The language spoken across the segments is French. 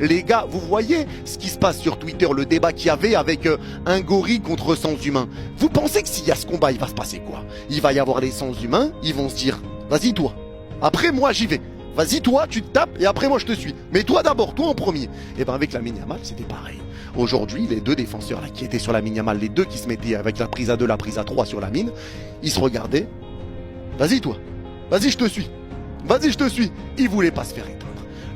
Les gars, vous voyez ce qui se passe sur Twitter, le débat qu'il y avait avec un gorille contre sens humain. Vous pensez que s'il y a ce combat, il va se passer quoi? Il va y avoir les sens humains, ils vont se dire, vas-y toi, après moi j'y vais. Vas-y toi, tu te tapes et après moi je te suis. Mais toi d'abord, toi en premier. Et ben avec Lamine Yamal, c'était pareil. Aujourd'hui, les deux défenseurs là, qui étaient sur Lamine Yamal, les deux qui se mettaient avec la prise à 2, la prise à 3 sur Lamine, ils se regardaient. Vas-y toi, vas-y je te suis. Vas-y je te suis. Ils voulaient pas se faire éteindre.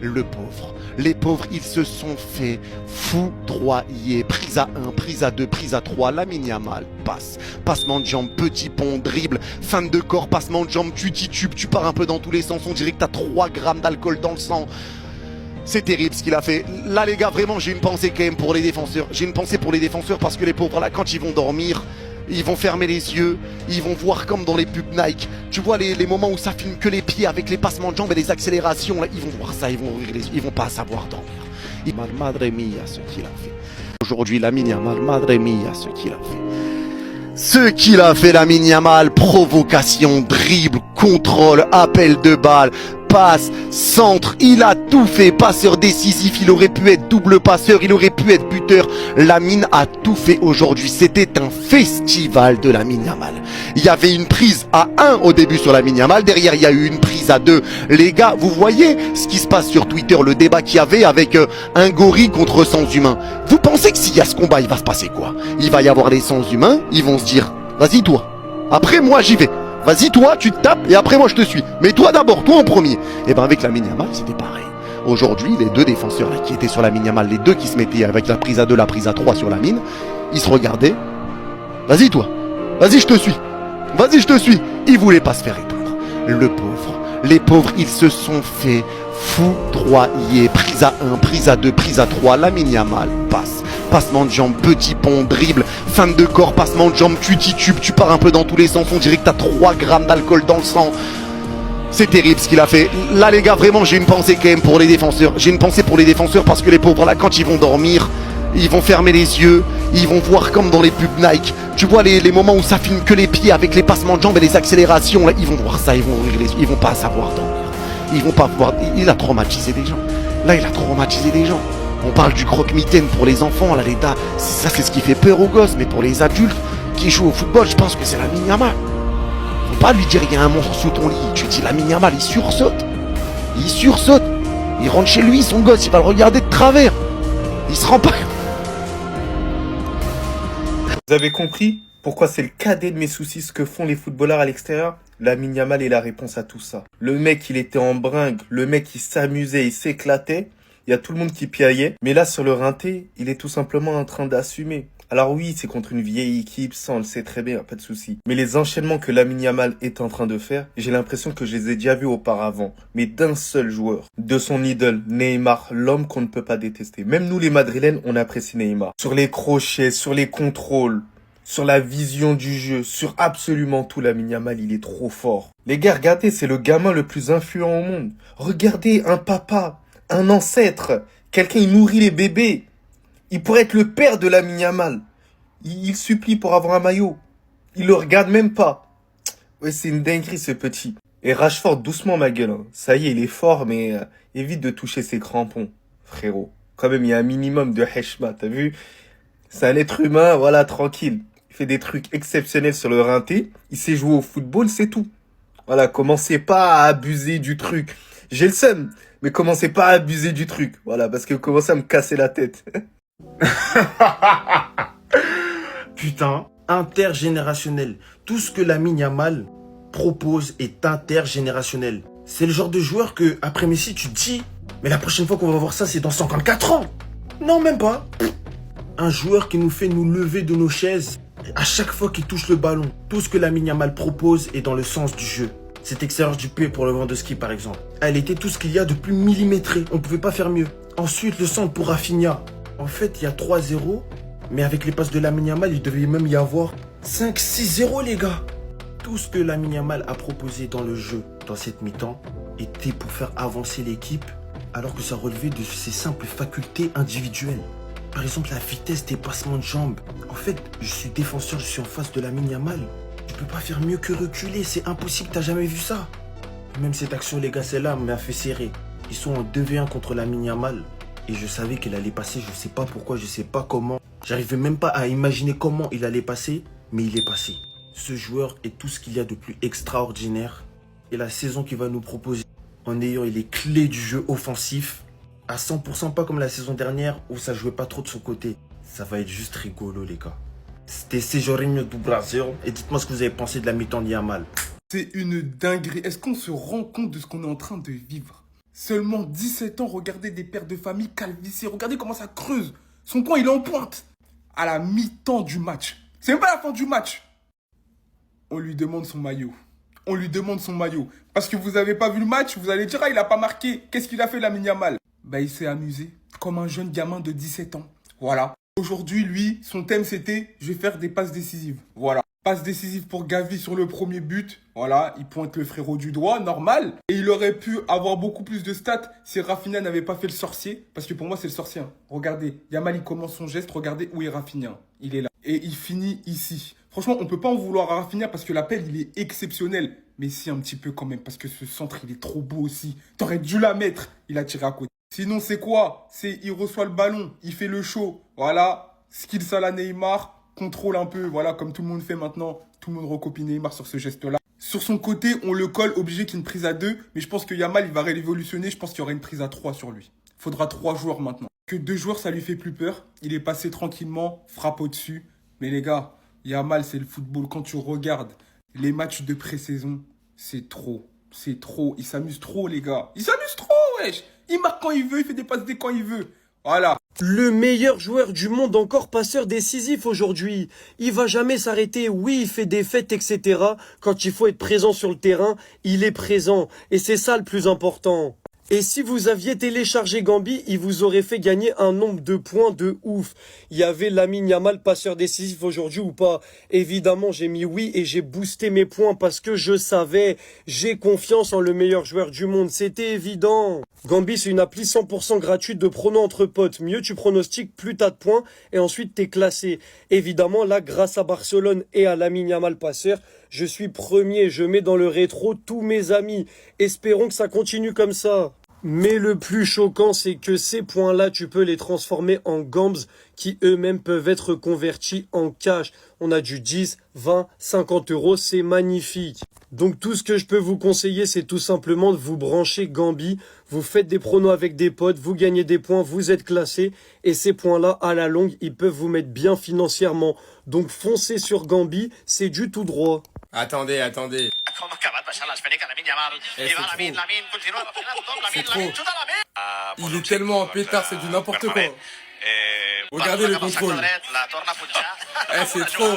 Le pauvre. Les pauvres, ils se sont fait foudroyer. Prise à 1, prise à 2, prise à 3. Lamine Yamal passe. Passement de jambes, petit pont, dribble, fin de corps, passement de jambes, tu titubes, tu pars un peu dans tous les sens. On dirait que t'as 3 grammes d'alcool dans le sang. C'est terrible ce qu'il a fait. Là les gars, vraiment, j'ai une pensée quand même pour les défenseurs. J'ai une pensée pour les défenseurs parce que les pauvres là, quand ils vont dormir, ils vont fermer les yeux, ils vont voir comme dans les pubs Nike. Tu vois les moments où ça filme que les pieds avec les passements de jambes et les accélérations. Là, ils vont voir ça, ils vont ouvrir les yeux, ils vont pas savoir dormir. Madre mia, ce qu'il a fait. Aujourd'hui, Lamine Yamal, madre mia, ce qu'il a fait. Ce qu'il a fait, Lamine Yamal, provocation, dribble, contrôle, appel de balle, passe, centre, il a tout fait, passeur décisif, il aurait pu être double passeur, il aurait pu être buteur. Lamine a tout fait aujourd'hui, c'était un festival de Lamine Yamal. Il y avait une prise à 1 au début sur Lamine Yamal, derrière il y a eu une prise à 2. Les gars, vous voyez ce qui se passe sur Twitter, le débat qu'il y avait avec un gorille contre sens humain. Vous pensez que s'il y a ce combat, il va se passer quoi? Il va y avoir les sens humains, ils vont se dire, vas-y toi, après moi j'y vais. Vas-y toi, tu te tapes et après moi je te suis. Mais toi d'abord, toi en premier. Et ben avec Lamine Yamal, c'était pareil. Aujourd'hui, les deux défenseurs là, qui étaient sur Lamine Yamal, les deux qui se mettaient avec la prise à 2, la prise à 3 sur Lamine, ils se regardaient. Vas-y toi, vas-y je te suis. Vas-y je te suis. Ils voulaient pas se faire éteindre. Le pauvre. Les pauvres, ils se sont fait foudroyer. Prise à 1, prise à 2, prise à 3. Lamine Yamal passe. Passement de jambes, petit pont, dribble, fin de corps, passement de jambes, tu titubes, tu pars un peu dans tous les sens. On dirait que t'as 3 grammes d'alcool dans le sang. C'est terrible ce qu'il a fait. Là les gars, vraiment, j'ai une pensée quand même pour les défenseurs. J'ai une pensée pour les défenseurs parce que les pauvres là, quand ils vont dormir, ils vont fermer les yeux, ils vont voir comme dans les pubs Nike. Tu vois les moments où ça filme que les pieds avec les passements de jambes et les accélérations. Là, ils vont voir ça, ils vont ouvrir les yeux, ils vont pas savoir dormir. Ils vont pas voir. Il a traumatisé des gens. Là, il a traumatisé des gens. On parle du croque-mitaine pour les enfants, là, l'État. Ça, c'est ce qui fait peur aux gosses. Mais pour les adultes qui jouent au football, je pense que c'est Lamine Yamal. Faut pas lui dire il y a un monstre sous ton lit. Tu dis Lamine Yamal, il sursaute. Il sursaute. Il rentre chez lui, son gosse, il va le regarder de travers. Il se rend pas. Vous avez compris pourquoi c'est le cadet de mes soucis ce que font les footballeurs à l'extérieur? Lamine Yamal est la réponse à tout ça. Le mec, il était en bringue. Le mec, il s'amusait, il s'éclatait. Il y a tout le monde qui piaillait. Mais là, sur le rinté, il est tout simplement en train d'assumer. Alors oui, c'est contre une vieille équipe, ça on le sait très bien, pas de souci. Mais les enchaînements que Lamine Yamal est en train de faire, j'ai l'impression que je les ai déjà vus auparavant. Mais d'un seul joueur. De son idole, Neymar, l'homme qu'on ne peut pas détester. Même nous les Madrilènes, on apprécie Neymar. Sur les crochets, sur les contrôles, sur la vision du jeu, sur absolument tout, Lamine Yamal, il est trop fort. Les gars, regardez, c'est le gamin le plus influent au monde. Regardez un papa, un ancêtre, quelqu'un il nourrit les bébés. Il pourrait être le père de Lamine Yamal. Il supplie pour avoir un maillot. Il le regarde même pas. Ouais, c'est une dinguerie ce petit. Et Rashford, doucement ma gueule. Hein. Ça y est, il est fort, mais évite de toucher ses crampons, frérot. Quand même, il y a un minimum de heshma, t'as vu? C'est un être humain, voilà, tranquille. Il fait des trucs exceptionnels sur le rinté. Il sait jouer au football, c'est tout. Voilà, commencez pas à abuser du truc. J'ai le seum, mais commencez pas à abuser du truc. Voilà, parce que vous commencez à me casser la tête. Putain, intergénérationnel. Tout ce que Lamine Yamal propose est intergénérationnel. C'est le genre de joueur que, après Messi, tu te dis, mais la prochaine fois qu'on va voir ça, c'est dans 54 ans. Non, même pas. Un joueur qui nous fait nous lever de nos chaises à chaque fois qu'il touche le ballon. Tout ce que Lamine Yamal propose est dans le sens du jeu. Cette excellence du pied pour le vent de ski, par exemple. Elle était tout ce qu'il y a de plus millimétré. On ne pouvait pas faire mieux. Ensuite, le centre pour Rafinha. En fait, il y a 3-0. Mais avec les passes de Lamine Yamal, il devait même y avoir 5-6-0, les gars. Tout ce que Lamine Yamal a proposé dans le jeu, dans cette mi-temps, était pour faire avancer l'équipe, alors que ça relevait de ses simples facultés individuelles. Par exemple, la vitesse des passements de jambes. En fait, je suis défenseur, je suis en face de Lamine Yamal. Je peux pas faire mieux que reculer, c'est impossible, t'as jamais vu ça. Même cette action, les gars, celle-là m'a fait serrer. Ils sont en 2v1 contre Lamine Yamal. Et je savais qu'il allait passer, je sais pas pourquoi, je sais pas comment. J'arrivais même pas à imaginer comment il allait passer, mais il est passé. Ce joueur est tout ce qu'il y a de plus extraordinaire. Et la saison qu'il va nous proposer, en ayant les clés du jeu offensif, à 100%, pas comme la saison dernière où ça jouait pas trop de son côté. Ça va être juste rigolo, les gars. C'était Sejorinho do Brasil. Et dites-moi ce que vous avez pensé de la mi-temps d'Yamal. C'est une dinguerie. Est-ce qu'on se rend compte de ce qu'on est en train de vivre? Seulement 17 ans, regardez des pères de famille calvitie. Regardez comment ça creuse. Son poing, il est en pointe. À la mi-temps du match. C'est même pas la fin du match. On lui demande son maillot. On lui demande son maillot. Parce que vous avez pas vu le match, vous allez dire, ah, il a pas marqué. Qu'est-ce qu'il a fait, Lamine Yamal? Bah, il s'est amusé. Comme un jeune gamin de 17 ans. Voilà. Aujourd'hui, lui, son thème, c'était, je vais faire des passes décisives. Voilà. Passe décisive pour Gavi sur le premier but. Voilà, il pointe le frérot du doigt, normal. Et il aurait pu avoir beaucoup plus de stats si Rafinha n'avait pas fait le sorcier. Parce que pour moi, c'est le sorcier. Regardez, Yamal, il commence son geste. Regardez où est Rafinha. Il est là. Et il finit ici. Franchement, on peut pas en vouloir à Rafinha parce que l'appel, il est exceptionnel. Mais si, un petit peu quand même. Parce que ce centre, il est trop beau aussi. T'aurais dû la mettre. Il a tiré à côté. Sinon, c'est quoi? C'est il reçoit le ballon. Il fait le show. Voilà. Skill à la Neymar. Contrôle un peu, voilà, comme tout le monde fait maintenant. Tout le monde recopie Neymar sur ce geste-là. Sur son côté, on le colle, obligé qu'il y ait une prise à 2. Mais je pense que Yamal, il va révolutionner. Je pense qu'il y aura une prise à 3 sur lui. Il faudra 3 joueurs maintenant. Que 2 joueurs, ça lui fait plus peur. Il est passé tranquillement, frappe au-dessus. Mais les gars, Yamal, c'est le football. Quand tu regardes les matchs de pré-saison, c'est trop. C'est trop. Il s'amuse trop, les gars. Il s'amuse trop, wesh. Il marque quand il veut, il fait des passes dès quand il veut. Voilà. Le meilleur joueur du monde, encore passeur décisif aujourd'hui. Il va jamais s'arrêter. Oui, il fait des fêtes, etc. Quand il faut être présent sur le terrain, il est présent. Et c'est ça le plus important. Et si vous aviez téléchargé Gambi, il vous aurait fait gagner un nombre de points de ouf. Il y avait Lamine Yamal, passeur décisif aujourd'hui ou pas? Évidemment, j'ai mis oui et j'ai boosté mes points parce que je savais, j'ai confiance en le meilleur joueur du monde. C'était évident. Gambi, c'est une appli 100% gratuite de prono entre potes. Mieux tu pronostiques, plus t'as de points et ensuite t'es classé. Évidemment, là, grâce à Barcelone et à Lamine Yamal passeur, je suis premier. Je mets dans le rétro tous mes amis. Espérons que ça continue comme ça. Mais le plus choquant, c'est que ces points-là, tu peux les transformer en gambs qui eux-mêmes peuvent être convertis en cash. On a du 10, 20, 50 euros, c'est magnifique. Donc tout ce que je peux vous conseiller, c'est tout simplement de vous brancher Gambi. Vous faites des pronos avec des potes, vous gagnez des points, vous êtes classé. Et ces points-là, à la longue, ils peuvent vous mettre bien financièrement. Donc foncez sur Gambi, c'est du tout droit. Attendez. C'est trop. Il est tellement en pétard, c'est du n'importe quoi. Regardez le contrôle. C'est trop.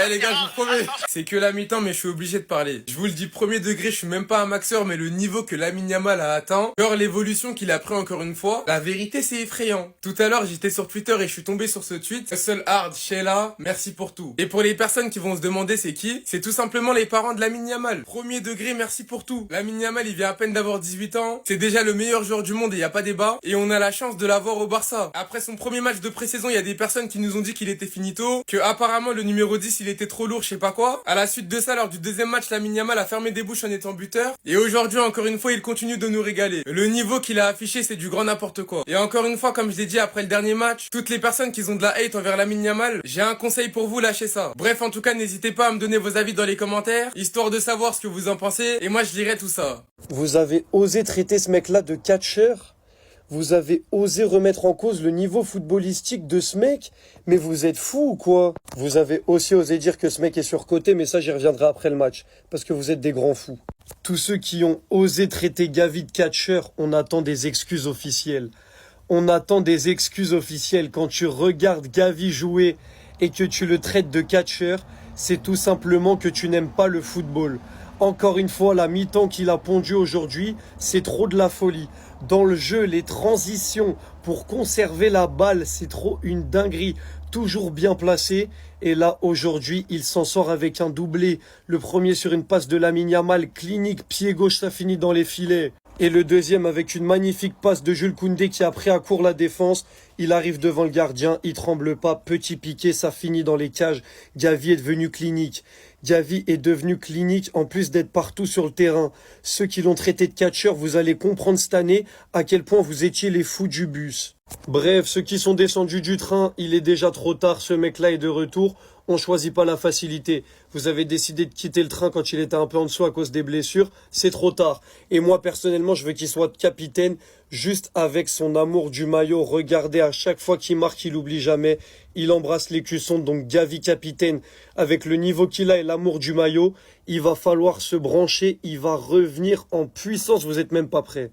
Les gars, je vous promets. C'est que la mi-temps, mais je suis obligé de parler. Je vous le dis, premier degré, je suis même pas un maxeur, mais le niveau que Lamine Yamal a atteint, genre l'évolution qu'il a pris encore une fois, la vérité, c'est effrayant. Tout à l'heure, j'étais sur Twitter et je suis tombé sur ce tweet. Seul Hard, Sheila, merci pour tout. Et pour les personnes qui vont se demander c'est qui, c'est tout simplement les parents de Lamine Yamal. Premier degré, merci pour tout. Lamine Yamal, il vient à peine d'avoir 18 ans. C'est déjà le meilleur joueur du monde et y a pas débat. Et on a la chance de l'avoir au Barça. Après son premier match de pré-saison, il y a des personnes qui nous ont dit qu'il était finito, que apparemment le numéro 10, il était trop lourd, je sais pas quoi. À la suite de ça, lors du deuxième match, Lamine Yamal a fermé des bouches en étant buteur. Et aujourd'hui, encore une fois, il continue de nous régaler. Le niveau qu'il a affiché, c'est du grand n'importe quoi. Et encore une fois, comme je l'ai dit après le dernier match, toutes les personnes qui ont de la hate envers Lamine Yamal, j'ai un conseil pour vous, lâchez ça. Bref, en tout cas, n'hésitez pas à me donner vos avis dans les commentaires, histoire de savoir ce que vous en pensez, et moi je lirai tout ça. Vous avez osé traiter ce mec-là de catcheur? Vous avez osé remettre en cause le niveau footballistique de ce mec? Mais vous êtes fou ou quoi? Vous avez aussi osé dire que ce mec est surcoté, mais ça j'y reviendrai après le match, parce que vous êtes des grands fous. Tous ceux qui ont osé traiter Gavi de catcheur, on attend des excuses officielles. On attend des excuses officielles. Quand tu regardes Gavi jouer et que tu le traites de catcheur, c'est tout simplement que tu n'aimes pas le football. Encore une fois, la mi-temps qu'il a pondu aujourd'hui, c'est trop de la folie. Dans le jeu, les transitions pour conserver la balle, c'est trop une dinguerie. Toujours bien placé. Et là, aujourd'hui, il s'en sort avec un doublé. Le premier sur une passe de Lamine Yamal, clinique, pied gauche, ça finit dans les filets. Et le deuxième avec une magnifique passe de Jules Koundé qui a pris à court la défense. Il arrive devant le gardien, il tremble pas, petit piqué, ça finit dans les cages. Gavi est devenu clinique. Gavi est devenu clinique en plus d'être partout sur le terrain. Ceux qui l'ont traité de catcheur, vous allez comprendre cette année à quel point vous étiez les fous du bus. Bref, ceux qui sont descendus du train, il est déjà trop tard, ce mec-là est de retour. On choisit pas la facilité. Vous avez décidé de quitter le train quand il était un peu en dessous à cause des blessures. C'est trop tard. Et moi, personnellement, je veux qu'il soit capitaine juste avec son amour du maillot. Regardez, à chaque fois qu'il marque, il oublie jamais. Il embrasse les cuissons. Donc, Gavi capitaine, avec le niveau qu'il a et l'amour du maillot, il va falloir se brancher. Il va revenir en puissance. Vous êtes même pas prêts.